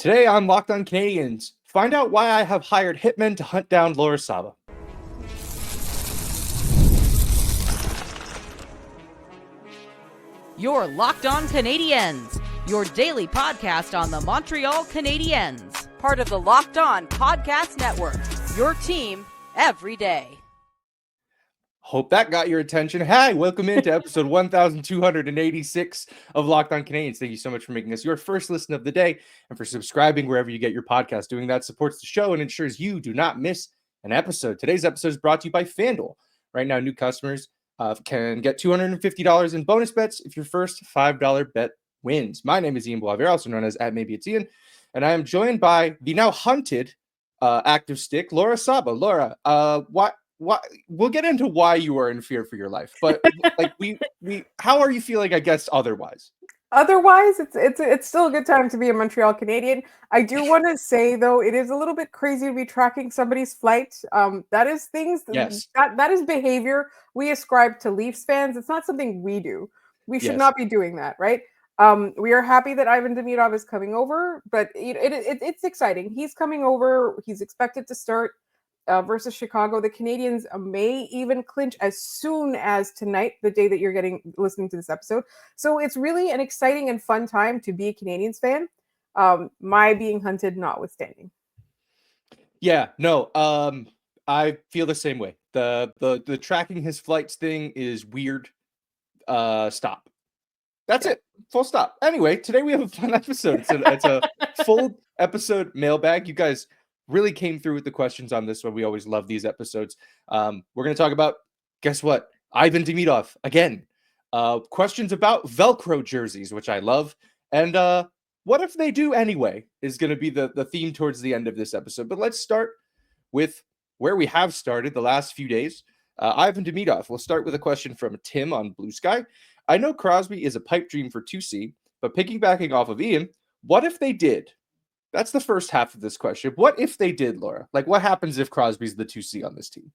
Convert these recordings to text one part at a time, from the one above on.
Today on Locked On Canadiens, find out why I have hired hitmen to hunt down Laura Saba. You're Locked On Canadiens, your daily podcast on the Montreal Canadiens, part of the Locked On Podcast Network, your team every day. Hope that got your attention. Hi, welcome into episode 1286 of Locked On Canadiens. Thank you so much for making us your first listen of the day and for subscribing wherever you get your podcast. Doing that supports the show and ensures you do not miss an episode. Today's episode is brought to you by FanDuel. Right now, new customers can get $250 in bonus bets if your first $5 bet wins. My name is Ian Boavier, also known as @MaybeIt'sIan, and I am joined by the now hunted active stick, Laura Saba. Laura, why we'll get into why you are in fear for your life, but like we how are you feeling, I guess, otherwise? Otherwise, it's still a good time to be a Montreal Canadien. I do want to say, though, it is a little bit crazy to be tracking somebody's flight. That is things Yes. that is behavior we ascribe to Leafs fans. It's not something we do. We should not be doing that, right? We are happy that Ivan Demidov is coming over, but it's exciting. He's coming over. He's expected to start versus Chicago. The Canadiens may even clinch as soon as tonight, the day that you're listening to this episode. So it's really an exciting and fun time to be a Canadiens fan. My being hunted notwithstanding. Yeah, no, I feel the same way. The tracking his flights thing is weird. Stop. That's it. Full stop. Anyway, today we have a fun episode. It's a full episode mailbag. You guys really came through with the questions on this one. We always love these episodes. We're going to talk about, guess what? Ivan Demidov again. Questions about Velcro jerseys, which I love. And what if they do anyway is going to be the theme towards the end of this episode. But let's start with where we have started the last few days. Ivan Demidov. We'll start with a question from Tim on Bluesky. I know Crosby is a pipe dream for 2C, but piggybacking off of Ian, what if they did? That's the first half of this question. What if they did, Laura? Like, what happens if Crosby's the 2C on this team?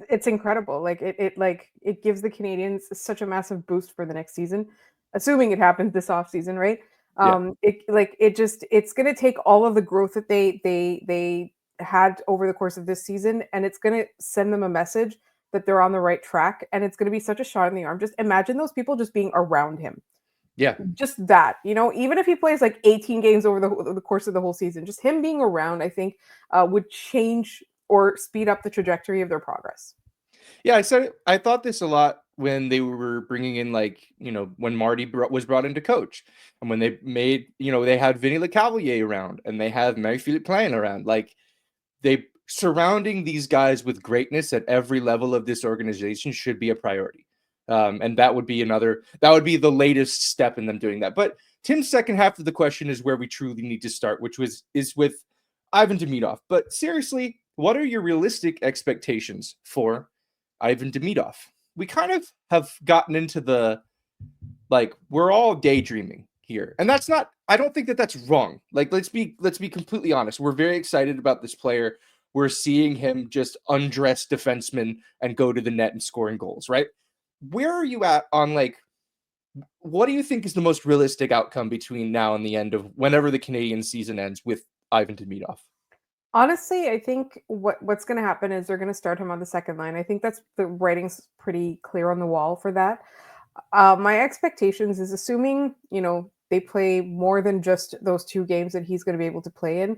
It's incrediable. Like it gives the Canadiens such a massive boost for the next season, assuming it happens this offseason, right? It's going to take all of the growth that they had over the course of this season, and it's going to send them a message that they're on the right track, and it's going to be such a shot in the arm. Just imagine those people just being around him. Yeah. Just that, even if he plays like 18 games over the course of the whole season, just him being around, I think, would change or speed up the trajectory of their progress. Yeah, I thought this a lot when they were bringing in, when Marty was brought into coach, and when they made, they had Vinny Lecavalier around, and they had Marie-Philippe Plain around. Like, they surrounding these guys with greatness at every level of this organization should be a priority. And that would be the latest step in them doing that. But Tim's second half of the question is where we truly need to start, which is with Ivan Demidov. But seriously, what are your realistic expectations for Ivan Demidov? We kind of have gotten into we're all daydreaming here. And that's not, I don't think that that's wrong. Like, let's be completely honest. We're very excited about this player. We're seeing him just undress defensemen and go to the net and scoring goals, right? Where are you at on, what do you think is the most realistic outcome between now and the end of whenever the Canadian season ends with Ivan Demidov? Honestly, I think what's going to happen is they're going to start him on the second line. I think that's the writing's pretty clear on the wall for that. My expectations is assuming, they play more than just those 2 games that he's going to be able to play in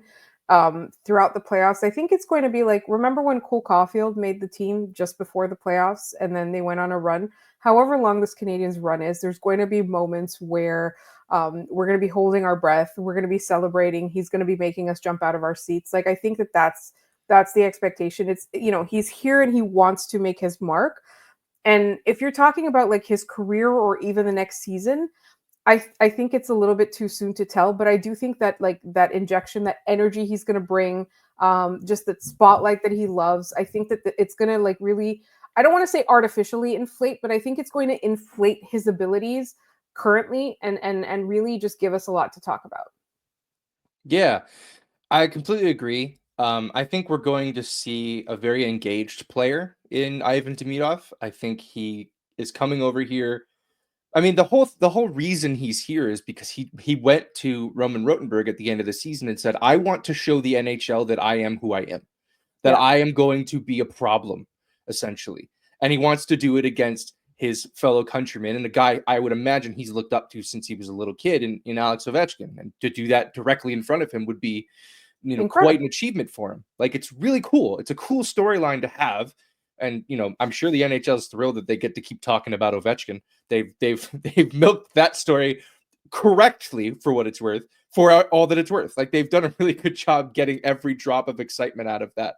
throughout the playoffs. I think it's going to be like, remember when Cole Caulfield made the team just before the playoffs and then they went on a run? However long this Canadiens run is, there's going to be moments where we're going to be holding our breath. We're going to be celebrating. He's going to be making us jump out of our seats. Like, I think that's the expectation. It's, he's here and he wants to make his mark. And if you're talking about like his career or even the next season, I think it's a little bit too soon to tell, but I do think that that injection, that energy he's going to bring, just that spotlight that he loves, I think that it's going to really, I don't want to say artificially inflate, but I think it's going to inflate his abilities currently and really just give us a lot to talk about. Yeah, I completely agree. I think we're going to see a very engaged player in Ivan Demidov. I think he is coming over here I mean, the whole reason he's here is because he went to Roman Rotenberg at the end of the season and said, "I want to show the NHL that I am who I am, that Yeah. I am going to be a problem, essentially." And he wants to do it against his fellow countrymen and a guy I would imagine he's looked up to since he was a little kid in Alex Ovechkin. And to do that directly in front of him would be, quite an Incredible. achievement for him. Like, it's really cool. It's a cool storyline to have. And, I'm sure the NHL is thrilled that they get to keep talking about Ovechkin. They've milked that story correctly for what it's worth, for all that it's worth. Like, they've done a really good job getting every drop of excitement out of that.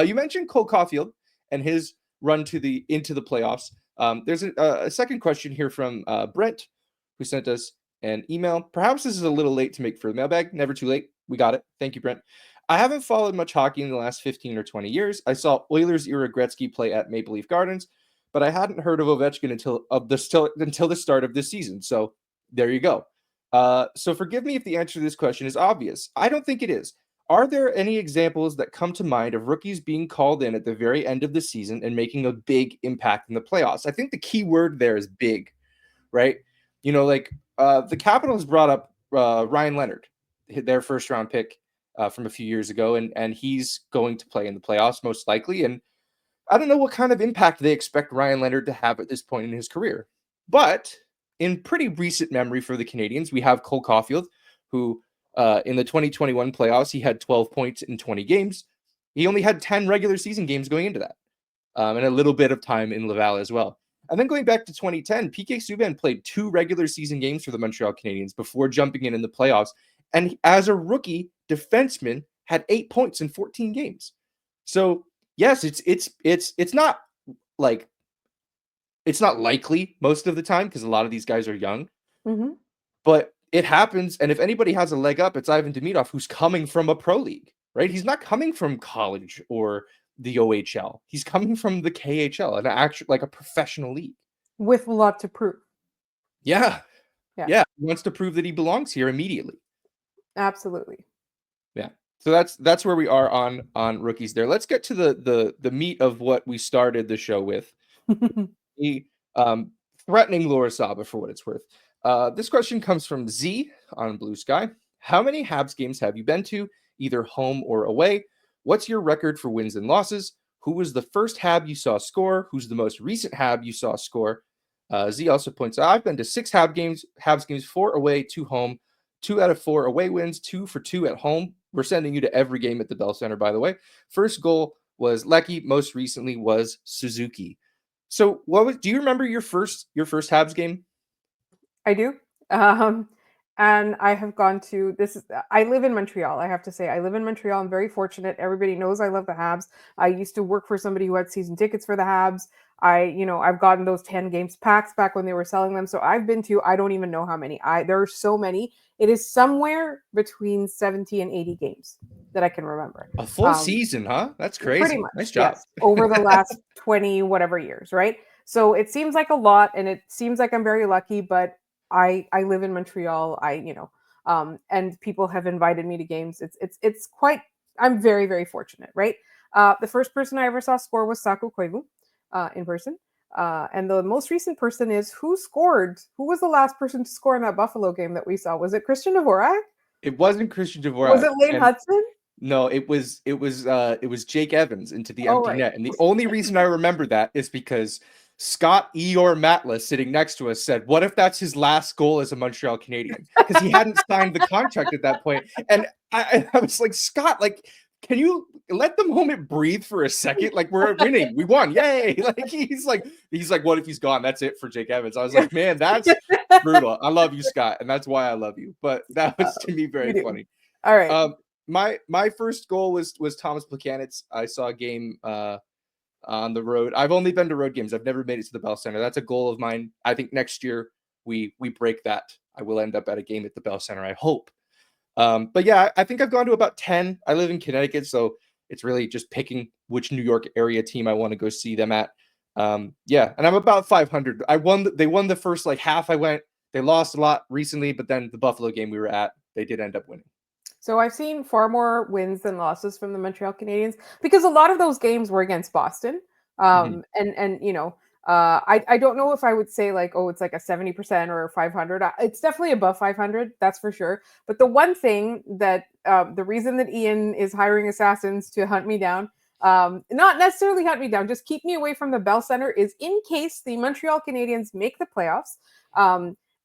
You mentioned Cole Caulfield and his run into the playoffs. There's a second question here from Brent, who sent us an email. Perhaps this is a little late to make for the mailbag. Never too late. We got it. Thank you, Brent. I haven't followed much hockey in the last 15 or 20 years. I saw Oilers era Gretzky play at Maple Leaf Gardens, but I hadn't heard of Ovechkin until the start of this season. So there you go. So forgive me if the answer to this question is obvious. I don't think it is. Are there any examples that come to mind of rookies being called in at the very end of the season and making a big impact in the playoffs? I think the key word there is big, right? The Capitals brought up Ryan Leonard, their first round pick from a few years ago, and he's going to play in the playoffs most likely. And I don't know what kind of impact they expect Ryan Leonard to have at this point in his career. But in pretty recent memory for the Canadiens, we have Cole Caulfield, who in the 2021 playoffs, he had 12 points in 20 games. He only had 10 regular season games going into that, and a little bit of time in Laval as well. And then going back to 2010, PK Subban played 2 regular season games for the Montreal Canadiens before jumping in the playoffs. And as a rookie defenseman, had 8 points in 14 games. So yes, it's not like it's not likely most of the time because a lot of these guys are young, but it happens. And if anybody has a leg up, it's Ivan Demidov, who's coming from a pro league, right? He's not coming from college or the OHL. He's coming from the KHL, an actual like a professional league with a lot to prove. Yeah. He wants to prove that he belongs here immediately. Absolutely. Yeah. So that's where we are on rookies there. Let's get to the meat of what we started the show with. The threatening Laura Saba for what it's worth. This question comes from Z on Bluesky. How many Habs games have you been to, either home or away? What's your record for wins and losses? Who was the first Hab you saw score? Who's the most recent Hab you saw score? Z also points out, I've been to 6 Habs games, 4 away, 2 home, 2 out of 4 away wins, 2 for 2 at home. We're sending you to every game at the Bell Center, by the way. First goal was Lecky. Most recently was Suzuki. So do you remember your first Habs game? I do. And I have gone to I live in Montreal. I have to say, I live in Montreal. I'm very fortunate. Everybody knows I love the Habs. I used to work for somebody who had season tickets for the Habs. I've gotten those 10 games packs back when they were selling them. So I've been to, I don't even know how many. There are so many. It is somewhere between 70 and 80 games that I can remember. A full season, huh? That's crazy. Pretty much. Nice job. Yes, over the last 20 whatever years, right? So it seems like a lot, and it seems like I'm very lucky, but I live in Montreal. And people have invited me to games. It's quite. I'm very, very fortunate, right? The first person I ever saw score was Saku Koivu in person, and the most recent person is who scored. Who was the last person to score in that Buffalo game that we saw? Was it Christian Dvorak? It wasn't Christian Dvorak. Was it Lane Hudson? No, it was Jake Evans into the empty net, and the only reason I remember that is because Scott Eeyore Matla sitting next to us said, "What if that's his last goal as a Montreal Canadian?" Because he hadn't signed the contract at that point. And I was like, Scott, like, can you let the moment breathe for a second? Like, we're winning. We won. Yay. Like, he's like, what if he's gone? That's it for Jake Evans. I was like, man, that's brutal. I love you, Scott. And that's why I love you. But that was to me very funny. All right. My first goal was Thomas Plekanec. I saw a game on the road. I've only been to road games. I've never made it to the Bell Center. That's a goal of mine. I think next year we break that. I will end up at a game at the Bell Center, I hope. But yeah, I think I've gone to about 10. I live in Connecticut, so it's really just picking which New York area team I want to go see them at. Yeah, and I'm about 500. They won the first half I went. They lost a lot recently, but then the Buffalo game we were at, they did end up winning. So I've seen far more wins than losses from the Montreal Canadiens because a lot of those games were against Boston. And I don't know if I would say like, oh, it's like a 70% or 500. It's definitely above 500, that's for sure. But the one thing that the reason that Ian is hiring assassins to hunt me down, not necessarily hunt me down, just keep me away from the Bell Center, is in case the Montreal Canadiens make the playoffs,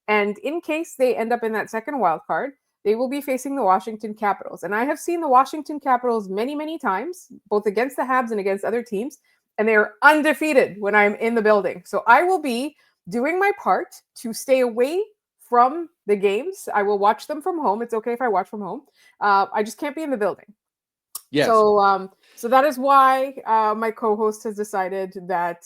and in case they end up in that second wild card, they will be facing the Washington Capitals. And I have seen the Washington Capitals many, many times, both against the Habs and against other teams, and they are undefeated when I'm in the building. So I will be doing my part to stay away from the games. I will watch them from home. It's okay if I watch from home. I just can't be in the building. Yes. So that is why my co-host has decided that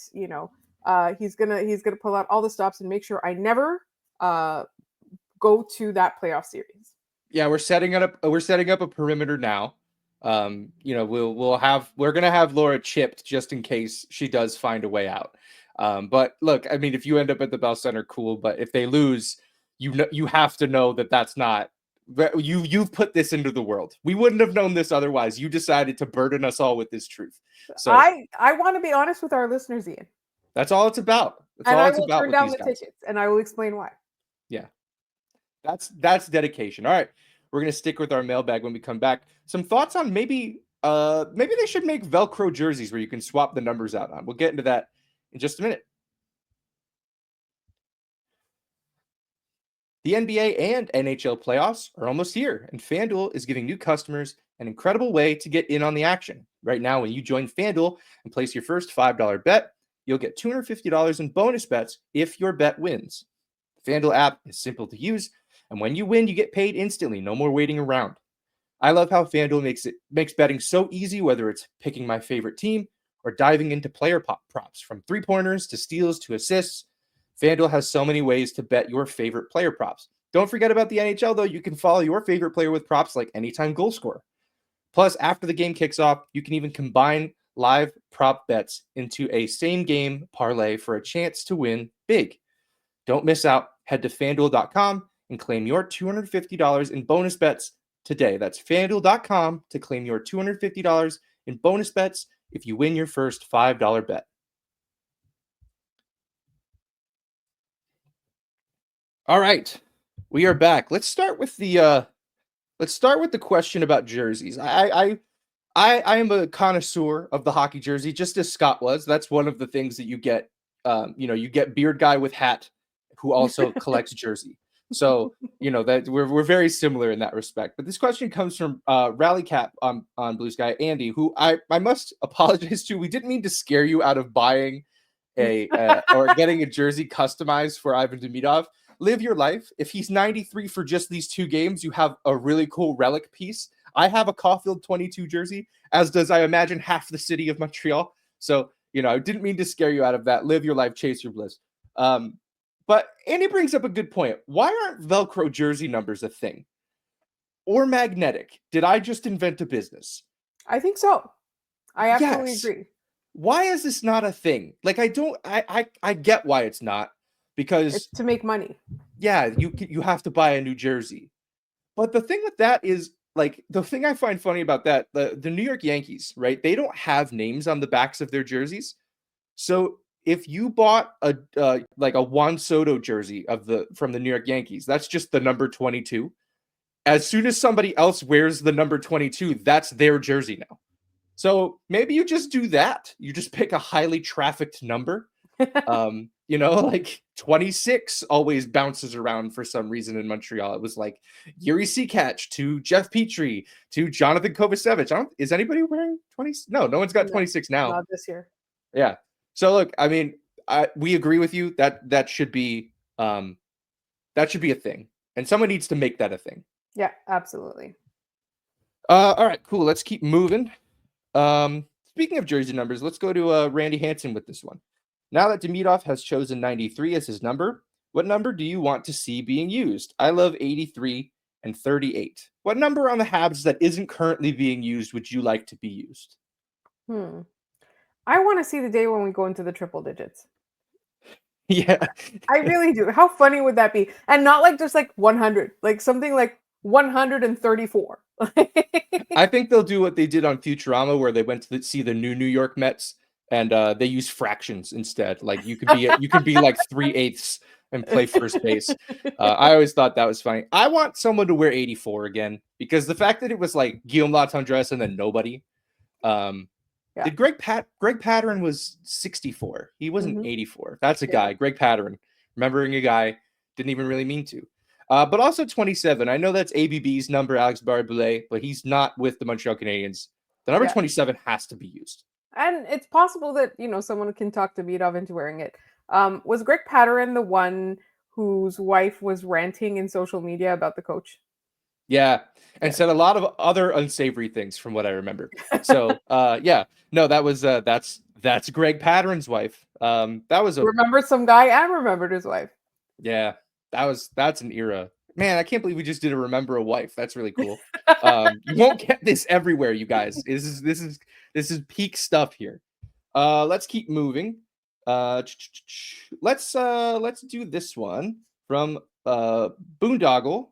he's gonna pull out all the stops and make sure I never go to that playoff series. Yeah, we're setting up a perimeter now. We're gonna have Laura chipped just in case she does find a way out. But look, I mean, if you end up at the Bell Center, cool. But if they lose, you have to know that that's not you've put this into the world. We wouldn't have known this otherwise. You decided to burden us all with this truth. So I want to be honest with our listeners, Ian. That's all it's about. I will turn down the tickets, and I will explain why. Yeah, that's dedication. All right. We're going to stick with our mailbag when we come back. Some thoughts on maybe they should make Velcro jerseys where you can swap the numbers out on. We'll get into that in just a minute. The NBA and NHL playoffs are almost here, and FanDuel is giving new customers an incredible way to get in on the action. Right now, when you join FanDuel and place your first $5 bet, you'll get $250 in bonus bets if your bet wins. The FanDuel app is simple to use, and when you win, you get paid instantly. No more waiting around. I love how FanDuel makes betting so easy, whether it's picking my favorite team or diving into player props, from three-pointers to steals to assists. FanDuel has so many ways to bet your favorite player props. Don't forget about the NHL, though. You can follow your favorite player with props like anytime goal scorer. Plus, after the game kicks off, you can even combine live prop bets into a same-game parlay for a chance to win big. Don't miss out. Head to FanDuel.com and claim your $250 in bonus bets today. That's FanDuel.com to claim your $250 in bonus bets if you win your first $5 bet. All right, we are back. Let's start with the question about jerseys. I am a connoisseur of the hockey jersey, just as Scott was. That's one of the things that you get. You get beard guy with hat who also collects jersey. So, that we're very similar in that respect. But this question comes from Rally Cap on Bluesky, Andy, who I must apologize to. We didn't mean to scare you out of buying or getting a jersey customized for Ivan Demidov. Live your life. If he's 93 for just these two games, you have a really cool relic piece. I have a Caulfield 22 jersey, as does, I imagine, half the city of Montreal. So, I didn't mean to scare you out of that. Live your life, chase your bliss. But Andy brings up a good point. Why aren't Velcro jersey numbers a thing? Or magnetic? Did I just invent a business? I think so. I absolutely agree. Why is this not a thing? Like, I get why it's not, because it's to make money. Yeah, you have to buy a new jersey. But the thing with that is, like, the thing I find funny about that, the New York Yankees, right? They don't have names on the backs of their jerseys. So if you bought a Juan Soto jersey from the New York Yankees, that's just the number 22. As soon as somebody else wears the number 22, that's their jersey now. So maybe you just do that. You just pick a highly trafficked number. Like 26 always bounces around for some reason in Montreal. It was like Yuri Seacatch to Jeff Petrie to Jonathan Kovacevic. Is anybody wearing 20? No one's got 26 now. Not this year. Yeah. So look, I mean, we agree with you that should be a thing, and someone needs to make that a thing. Yeah, absolutely. All right, cool. Let's keep moving. Speaking of jersey numbers, let's go to Randy Hansen with this one. Now that Demidov has chosen 93 as his number, what number do you want to see being used? I love 83 and 38. What number on the Habs that isn't currently being used would you like to be used? I want to see the day when we go into the triple digits. Yeah. I really do. How funny would that be? And not like just like 100, like something like 134. I think they'll do what they did on Futurama, where they went to see the New York Mets and they use fractions instead. Like you could be like 3/8 and play first base. I always thought that was funny. I want someone to wear 84 again, because the fact that it was like Guillaume Latendresse and then nobody. Yeah. Did Greg Pattern was 64. He wasn't 84. That's a guy, Greg Pattern. Remembering a guy, didn't even really mean to. But also 27. I know that's ABB's number, Alex Barre-Boulet, but he's not with the Montreal Canadiens. The number 27 has to be used. And it's possible that, someone can talk Demidov into wearing it. Was Greg Pattern the one whose wife was ranting in social media about the coach? Yeah, and said a lot of other unsavory things from what I remember. So, no, that was that's Greg Pattern's wife. That was remember some guy and remembered his wife. Yeah, that's an era. Man, I can't believe we just did a remember a wife. That's really cool. You won't get this everywhere, you guys. This is peak stuff here. Let's keep moving. Let's do this one from Boondoggle,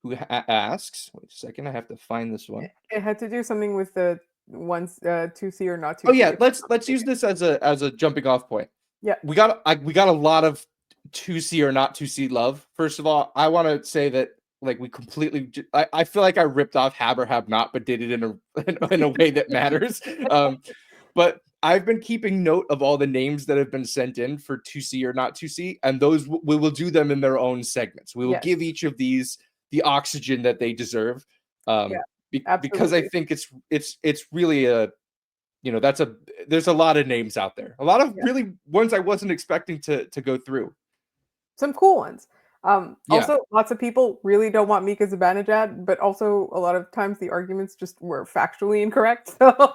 who asks. Wait a second, I have to find this one. It had to do something with the ones 2C or not 2C. Oh yeah, let's use this as a jumping off point. Yeah, we got a lot of 2C or not 2C love. First of all, I want to say that like we completely, I feel like I ripped off Hab or Have Not, but did it in a way that matters. But I've been keeping note of all the names that have been sent in for 2C or not 2C, and those we will do them in their own segments. We will give each of these the oxygen that they deserve. Because I think it's really there's a lot of names out there, a lot of really ones I wasn't expecting to go through. Some cool ones. Also, lots of people really don't want Mika Zibanejad, but also a lot of times the arguments just were factually incorrect. So.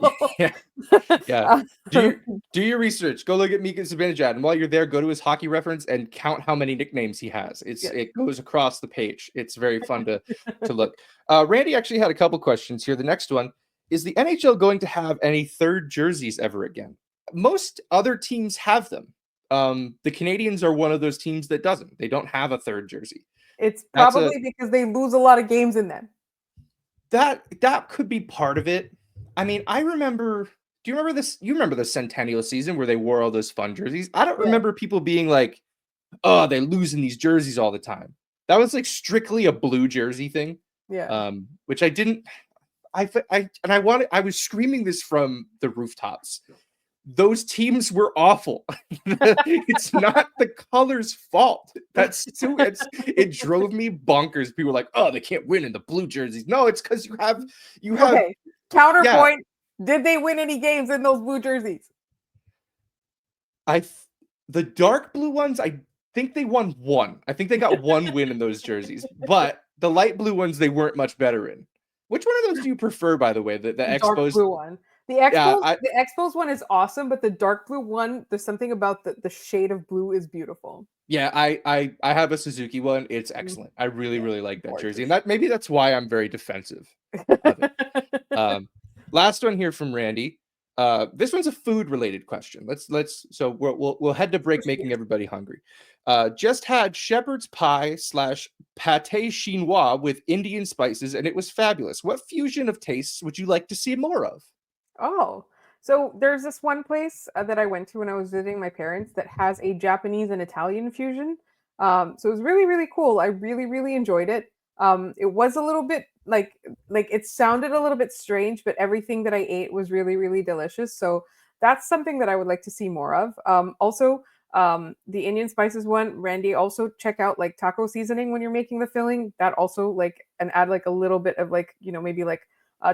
Do your research. Go look at Mika Zibanejad, and while you're there, go to his hockey reference and count how many nicknames he has. It goes across the page. It's very fun to look. Randy actually had a couple questions here. The next one is: the NHL going to have any third jerseys ever again? Most other teams have them. The Canadiens are one of those teams that doesn't. They don't have a third jersey. It's probably because they lose a lot of games in them. That could be part of it. I mean, I remember. Do you remember this? You remember the Centennial season where they wore all those fun jerseys? I don't remember people being like, "Oh, they're losing these jerseys all the time." That was like strictly a blue jersey thing. Yeah. Which I didn't. I was screaming this from the rooftops. Those teams were awful. It's not the color's fault. It drove me bonkers. People were like, "Oh, they can't win in the blue jerseys." No, it's because you have. Okay. Counterpoint. Yeah. Did they win any games in those blue jerseys? The dark blue ones, I think they won one. I think they got one win in those jerseys. But the light blue ones, they weren't much better in. Which one of those do you prefer, by the way? The dark Expos blue one. The Expos one is awesome, but the dark blue one, there's something about the shade of blue is beautiful. Yeah, I have a Suzuki one. It's excellent. I really, really like that jersey. And maybe that's why I'm very defensive of it. Last one here from Randy. This one's a food related question. So we'll head to break, making everybody hungry. Just had shepherd's pie / pâté chinois with Indian spices, and it was fabulous. What fusion of tastes would you like to see more of? Oh, so there's this one place that I went to when I was visiting my parents that has a Japanese and Italian fusion. So it was really, really cool. I really, really enjoyed it. It was a little bit like it sounded a little bit strange, but everything that I ate was really, really delicious. So that's something that I would like to see more of. Also, the Indian spices one, Randy, also check out like taco seasoning when you're making the filling. That also and add like a little bit of maybe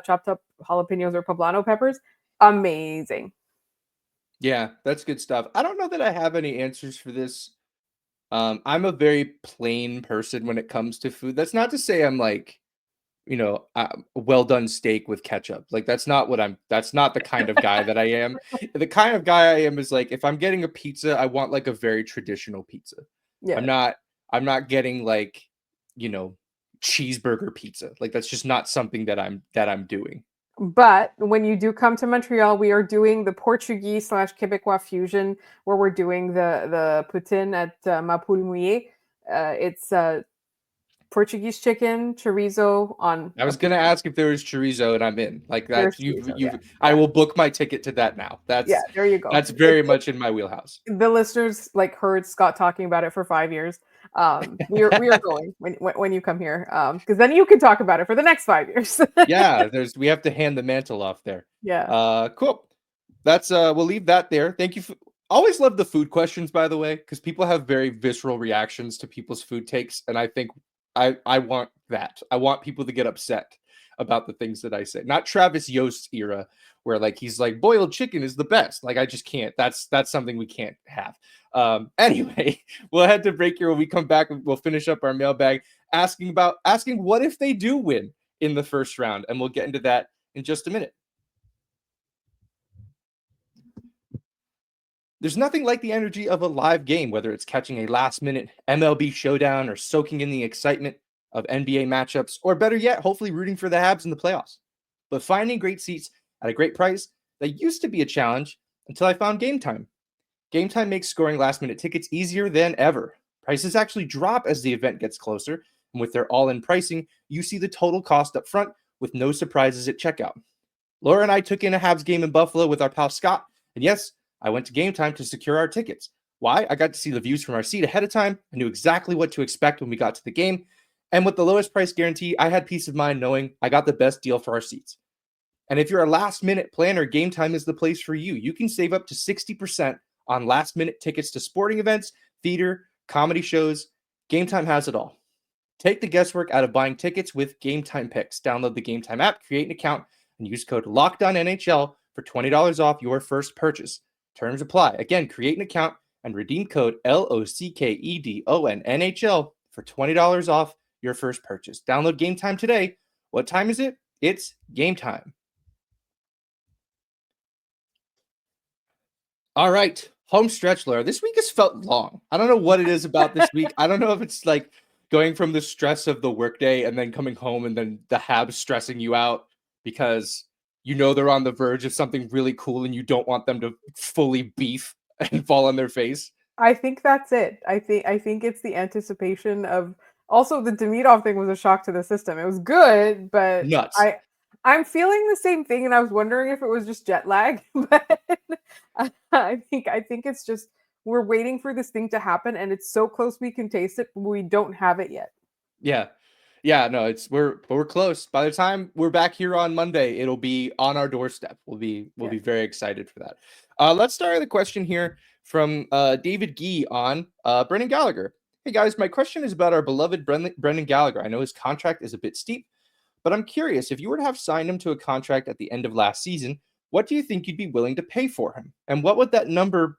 chopped up jalapenos or poblano peppers. Amazing. Yeah, that's good stuff. I don't know that I have any answers for this. I'm a very plain person when it comes to food. That's not to say I'm like, well done steak with ketchup. Like that's not the kind of guy that I am. The kind of guy I am is like, if I'm getting a pizza, I want like a very traditional pizza. Yeah. I'm not getting like, cheeseburger pizza. Like that's just not something that I'm doing. But when you do come to Montreal, we are doing the Portuguese / Quebecois fusion, where we're doing the poutine at Ma Poule Mouillée. It's Portuguese chicken, chorizo on. I was gonna ask if there was chorizo, and I'm in. Like There's that, chorizo. you. Yeah, I yeah, will book my ticket to that now. yeah. There you go. That's very much in my wheelhouse. The listeners like heard Scott talking about it for 5 years. We are going when you come here, because then you can talk about it for the next 5 years. Yeah, we have to hand the mantle off there. Yeah. Cool. That's we'll leave that there. Thank you. Always love the food questions, by the way, because people have very visceral reactions to people's food takes, and I think I want that. I want people to get upset about the things that I say. Not Travis Yost era, where like he's like boiled chicken is the best. Like I just can't. That's something we can't have. Anyway, we'll head to break here. When we come back, we'll finish up our mailbag asking what if they do win in the first round, and we'll get into that in just a minute. There's nothing like the energy of a live game, whether it's catching a last-minute MLB showdown or soaking in the excitement of NBA matchups, or better yet, hopefully rooting for the Habs in the playoffs. But finding great seats at a great price, that used to be a challenge until I found Game Time. Game Time makes scoring last-minute tickets easier than ever. Prices actually drop as the event gets closer, and with their all-in pricing, you see the total cost up front with no surprises at checkout. Laura and I took in a Habs game in Buffalo with our pal Scott, and yes, I went to Game Time to secure our tickets. Why? I got to see the views from our seat ahead of time. I knew exactly what to expect when we got to the game. And with the lowest price guarantee, I had peace of mind knowing I got the best deal for our seats. And if you're a last-minute planner, Game Time is the place for you. You can save up to 60% on last-minute tickets to sporting events, theater, comedy shows. Game Time has it all. Take the guesswork out of buying tickets with Game Time Picks. Download the Game Time app, create an account, and use code LOCKEDONNHL for $20 off your first purchase. Terms apply. Again, create an account and redeem code LOCKEDONNHL for $20 off your first purchase. Download Game Time today. What time is it? It's game time. All right. Home stretch, Laura. This week has felt long. I don't know what it is about this week. I don't know if it's like going from the stress of the workday and then coming home and then the Habs stressing you out because you know they're on the verge of something really cool and you don't want them to fully beef and fall on their face. I think that's it. I think it's the anticipation of. Also, the Demidov thing was a shock to the system. It was good, but Nuts. I'm feeling the same thing, and I was wondering if it was just jet lag. But I think it's just we're waiting for this thing to happen, and it's so close we can taste it, but we don't have it yet. Yeah, no, we're close. By the time we're back here on Monday, it'll be on our doorstep. We'll be very excited for that. Let's start with a question here from David Gee on Brendan Gallagher. Hey guys, my question is about our beloved Brendan Gallagher. I know his contract is a bit steep, but I'm curious, if you were to have signed him to a contract at the end of last season, what do you think you'd be willing to pay for him? And would that number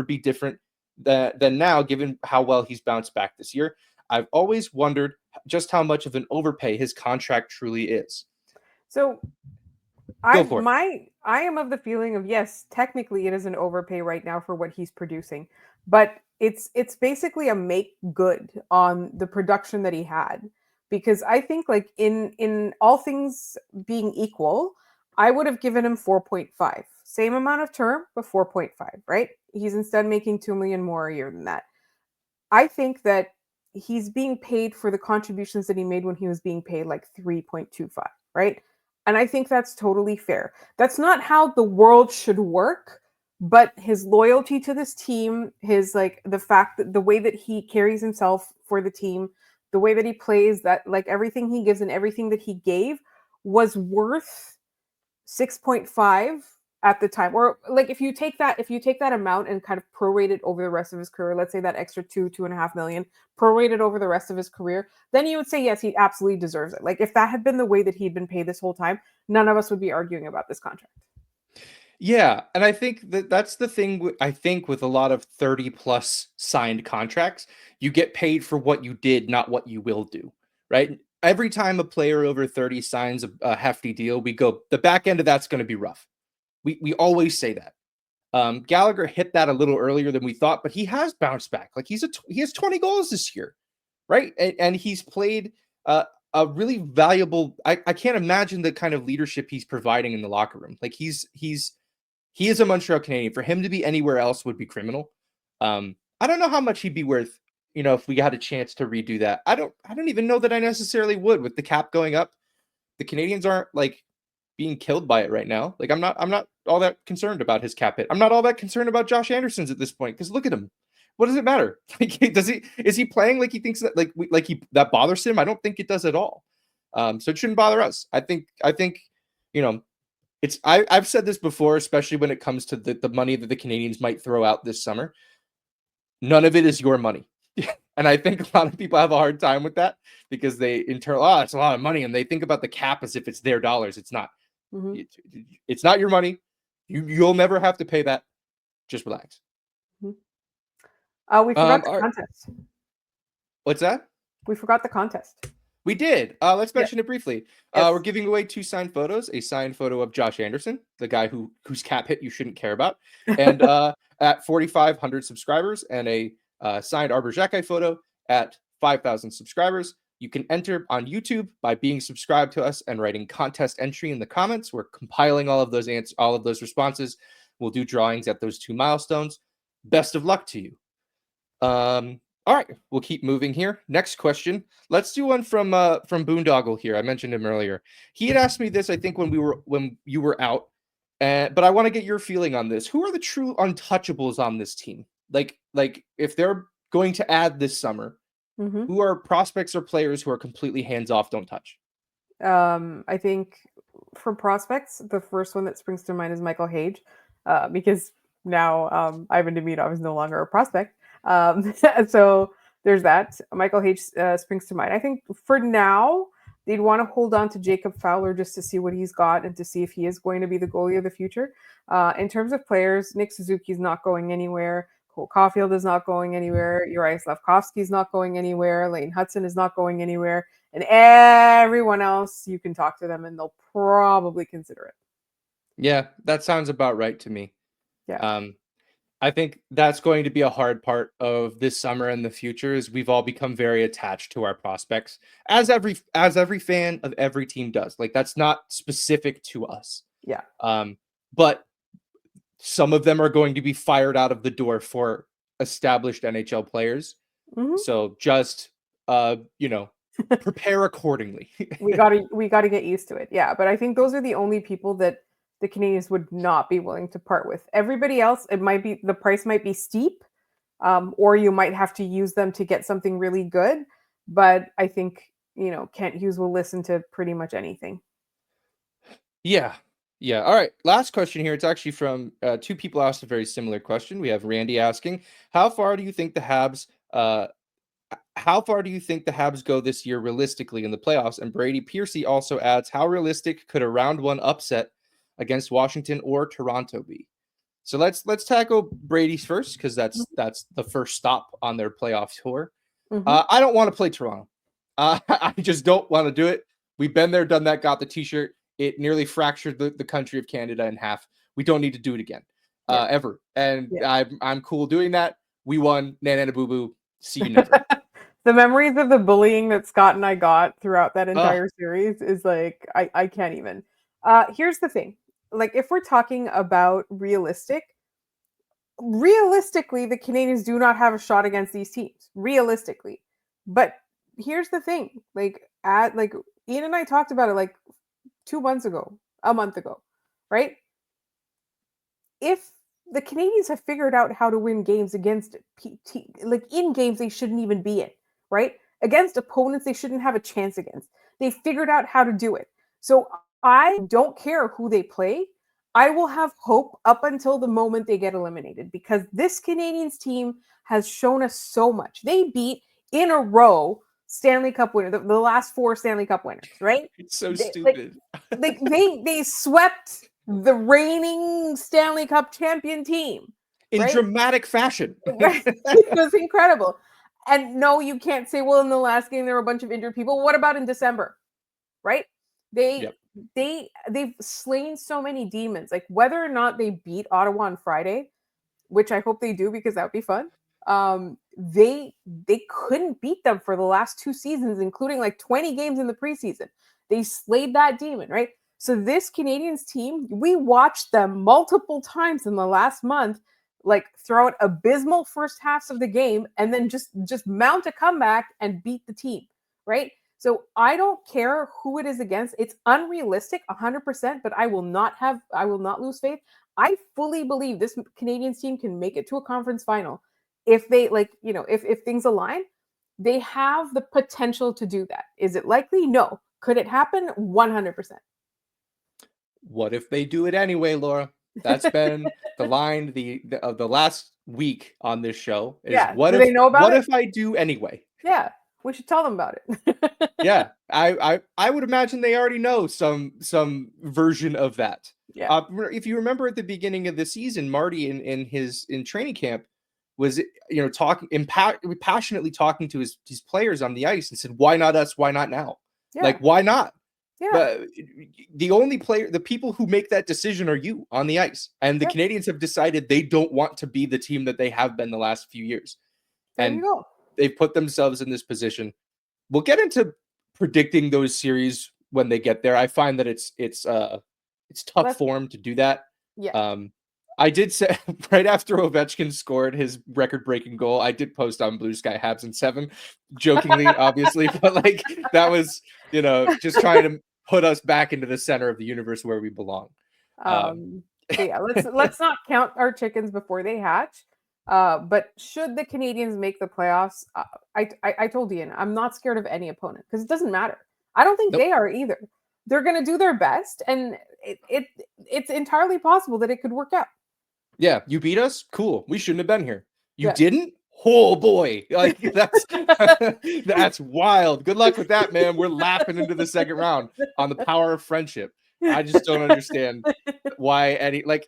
be different than now, given how well he's bounced back this year? I've always wondered just how much of an overpay his contract truly is. So I am of the feeling of, yes, technically it is an overpay right now for what he's producing, but it's basically a make good on the production that he had. Because I think, like, in all things being equal, I would have given him 4.5. Same amount of term, but 4.5, right? He's instead making $2 million more a year than that. I think that he's being paid for the contributions that he made when he was being paid like 3.25, right? And I think that's totally fair. That's not how the world should work, but his loyalty to this team, his like the fact that the way that he carries himself for the team, the way that he plays, that like everything he gives and everything that he gave was worth 6.5 at the time. Or like if you take that amount and kind of prorate it over the rest of his career, let's say that extra 2.5 million, prorate it over the rest of his career, then you would say, yes, he absolutely deserves it. Like if that had been the way that he'd been paid this whole time, none of us would be arguing about this contract. Yeah, and I think that's the thing. I think with a lot of 30 plus signed contracts, you get paid for what you did, not what you will do, right? Every time a player over 30 signs a hefty deal, we go, the back end of that's going to be rough. We always say that. Gallagher hit that a little earlier than we thought, but he has bounced back. Like he has 20 goals this year, right? And he's played a really valuable. I can't imagine the kind of leadership he's providing in the locker room. Like he is a Montreal Canadian. For him to be anywhere else would be criminal. I don't know how much he'd be worth if we had a chance to redo that, I don't even know that I necessarily would. With the cap going up, the Canadiens aren't like being killed by it right now. Like I'm not all that concerned about his cap hit. I'm not all that concerned about Josh Anderson's at this point because look at him. What does it matter? Like, is he playing like he thinks that that bothers him? I don't think it does at all. So it shouldn't bother us. I think I've said this before, especially when it comes to the money that the Canadiens might throw out this summer. None of it is your money. And I think a lot of people have a hard time with that because they it's a lot of money, and they think about the cap as if it's their dollars. It's not. Mm-hmm. It's not your money. You'll never have to pay that. Just relax. Mm-hmm. We forgot the contest. What's that? We forgot the contest. We did. Let's mention it briefly. Yes. We're giving away 2 signed photos. A signed photo of Josh Anderson, the guy whose cap hit you shouldn't care about, and at 4,500 subscribers, and a signed Arbor Jacquet photo at 5,000 subscribers. You can enter on YouTube by being subscribed to us and writing contest entry in the comments. We're compiling all of those responses. We'll do drawings at those 2 milestones. Best of luck to you. All right, we'll keep moving here. Next question. Let's do one from Boondoggle here. I mentioned him earlier. He had asked me this, I think, when you were out. But I want to get your feeling on this. Who are the true untouchables on this team? Like if they're going to add this summer, who are prospects or players who are completely hands off, don't touch? I think for prospects, the first one that springs to mind is Michael Hage, because now Ivan Demidov is no longer a prospect. So there's that. Michael Hage springs to mind. I think for now, they'd want to hold on to Jacob Fowler just to see what he's got and to see if he is going to be the goalie of the future. In terms of players, Nick Suzuki's not going anywhere. Cole Caulfield is not going anywhere. Uri Slavkovsky is not going anywhere. Lane Hudson is not going anywhere. And everyone else, you can talk to them and they'll probably consider it. Yeah, that sounds about right to me. Yeah. I think that's going to be a hard part of this summer and the future is we've all become very attached to our prospects, as every fan of every team does. Like that's not specific to us. Yeah. But some of them are going to be fired out of the door for established NHL players. Mm-hmm. So just prepare accordingly. we gotta get used to it. Yeah, but I think those are the only people that the Canadiens would not be willing to part with. Everybody else, the price might be steep, or you might have to use them to get something really good. But I think, Kent Hughes will listen to pretty much anything. Yeah. All right. Last question here. It's actually from 2 people asked a very similar question. We have Randy asking, how far do you think the Habs go this year realistically in the playoffs? And Brady Piercy also adds, how realistic could a round 1 upset against Washington or Toronto be? So let's tackle Brady's first because that's the first stop on their playoff tour. Mm-hmm. I don't want to play Toronto. I just don't want to do it. We've been there, done that, got the t-shirt. It nearly fractured the country of Canada in half. We don't need to do it again, ever. And I'm cool doing that. We won. Nana boo boo. See you never. The memories of the bullying that Scott and I got throughout that entire series is like I can't even. Here's the thing. Like, if we're talking about realistically, the Canadiens do not have a shot against these teams. Realistically. But here's the thing. Like, Ian and I talked about it like 2 months ago, a month ago, right? If the Canadiens have figured out how to win games against in games they shouldn't even be in, right? Against opponents they shouldn't have a chance against. They figured out how to do it. So I don't care who they play. I will have hope up until the moment they get eliminated because this Canadiens team has shown us so much. They beat in a row Stanley Cup winner, the last 4 Stanley Cup winners, right? It's so stupid. They swept the reigning Stanley Cup champion team in dramatic fashion. It was incredible. And no, you can't say, well, in the last game there were a bunch of injured people. What about in December? Right? They've slain so many demons. Like whether or not they beat Ottawa on Friday, which I hope they do because that would be fun. They couldn't beat them for the last 2 seasons, including like 20 games in the preseason. They slayed that demon, right? So this Canadiens team, we watched them multiple times in the last month like throw out abysmal first halves of the game and then just mount a comeback and beat the team, right? So I don't care who it is against. It's unrealistic 100%, but I will not lose faith. I fully believe this Canadiens team can make it to a conference final if they if things align. They have the potential to do that. Is it likely? No. Could it happen? 100%. What if they do it anyway, Laura? That's been the line of the last week on this show. Is what do if they know about what it? if I do anyway? Yeah, we should tell them about it. Yeah, I would imagine they already know some version of that. Yeah. If you remember at the beginning of the season, Marty in training camp was talking passionately talking to his players on the ice and said, "Why not us? Why not now? Yeah. Like, why not?" Yeah. But the people who make that decision are you on the ice. And the Canadiens have decided they don't want to be the team that they have been the last few years. There you go. They've put themselves in this position. We'll get into predicting those series when they get there. I find that it's tough form to do that. Yeah. I did say right after Ovechkin scored his record-breaking goal, I did post on Bluesky Habs in 7, jokingly, obviously, but like that was, just trying to put us back into the center of the universe where we belong. Let's not count our chickens before they hatch. But should the Canadiens make the playoffs, I told Ian, I'm not scared of any opponent because it doesn't matter. I don't think they are either. They're going to do their best, and it's entirely possible that it could work out. Yeah, you beat us? Cool. We shouldn't have been here. You didn't? Oh boy. Like that's wild. Good luck with that, man. We're laughing into the second round on the power of friendship. I just don't understand why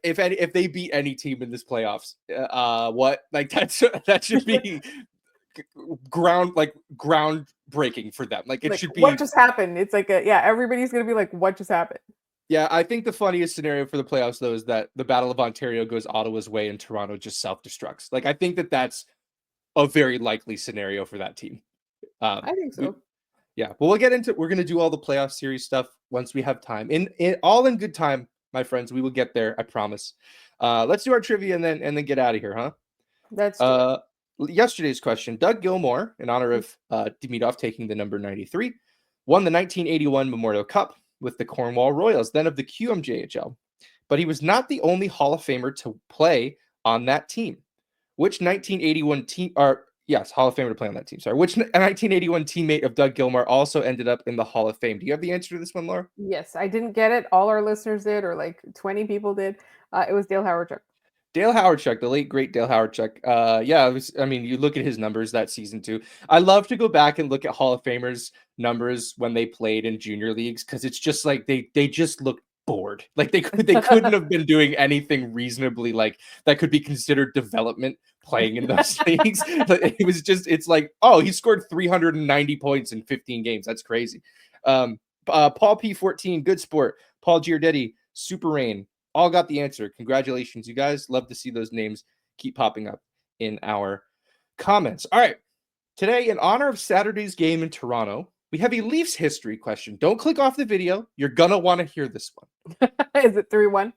if they beat any team in this playoffs, that should be groundbreaking for them. Like it should be what just happened. It's like everybody's gonna be like, what just happened? Yeah, I think the funniest scenario for the playoffs, though, is that the Battle of Ontario goes Ottawa's way and Toronto just self-destructs. Like, I think that's a very likely scenario for that team. I think so. But we're going to do all the playoff series stuff once we have time. All in good time, my friends. We will get there, I promise. Let's do our trivia and then get out of here, huh? That's yesterday's question. Doug Gilmour, in honor of Demidov taking the number 93, won the 1981 Memorial Cup with the Cornwall Royals, then of the QMJHL. But he was not the only Hall of Famer to play on that team. Which 1981 team, Hall of Famer to play on that team, sorry. Which 1981 teammate of Doug Gilmour also ended up in the Hall of Fame? Do you have the answer to this one, Laura? Yes, I didn't get it. All our listeners did, or like 20 people did. It was Dale Hawerchuk. Dale Hawerchuk, the late, great Dale Hawerchuk. You look at his numbers that season too. I love to go back and look at Hall of Famers numbers when they played in junior leagues because it's just like they just look bored. Like they couldn't have been doing anything reasonably like that could be considered development playing in those leagues. It's like, oh, he scored 390 points in 15 games. That's crazy. Paul P14, good sport. Paul Giardetti, Super Rain. All got the answer. Congratulations, you guys. Love to see those names keep popping up in our comments. All right. Today, in honor of Saturday's game in Toronto, we have a Leafs history question. Don't click off the video. You're going to want to hear this one. Is it 3-1?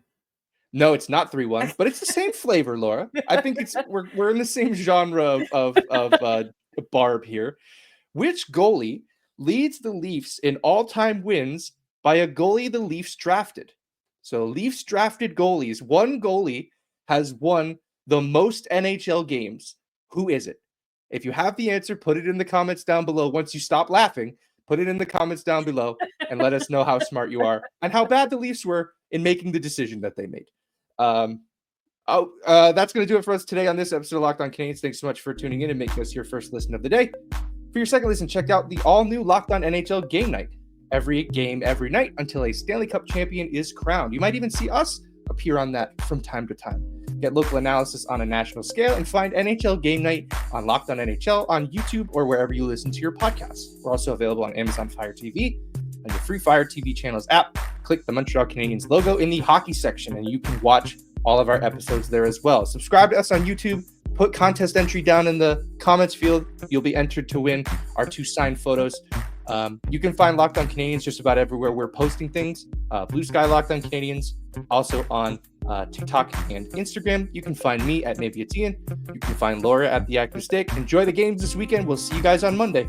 No, it's not 3-1, but it's the same flavor, Laura. I think we're in the same genre of barb here. Which goalie leads the Leafs in all-time wins by a goalie the Leafs drafted? So Leafs drafted goalies. One goalie has won the most NHL games. Who is it? If you have the answer, put it in the comments down below. Once you stop laughing, put it in the comments down below and let us know how smart you are and how bad the Leafs were in making the decision that they made. That's going to do it for us today on this episode of Locked On Canadiens. Thanks so much for tuning in and making us your first listen of the day. For your second listen, check out the all-new Locked On NHL Game Night. Every game, every night, until a Stanley Cup champion is crowned. You might even see us appear on that from time to time. Get local analysis on a national scale and find NHL Game Night on Locked On NHL on YouTube or wherever you listen to your podcasts. We're also available on Amazon Fire TV and your free Fire TV channels app. Click the Montreal Canadiens logo in the hockey section and you can watch all of our episodes there as well. Subscribe to us on YouTube. Put contest entry down in the comments field. You'll be entered to win our 2 signed photos. You can find Locked On Canadiens just about everywhere we're posting things. Bluesky Locked On Canadiens, also on TikTok and Instagram. You can find me at Maybe It's Ian. You can find Laura at The Active Stick. Enjoy the games this weekend. We'll see you guys on Monday.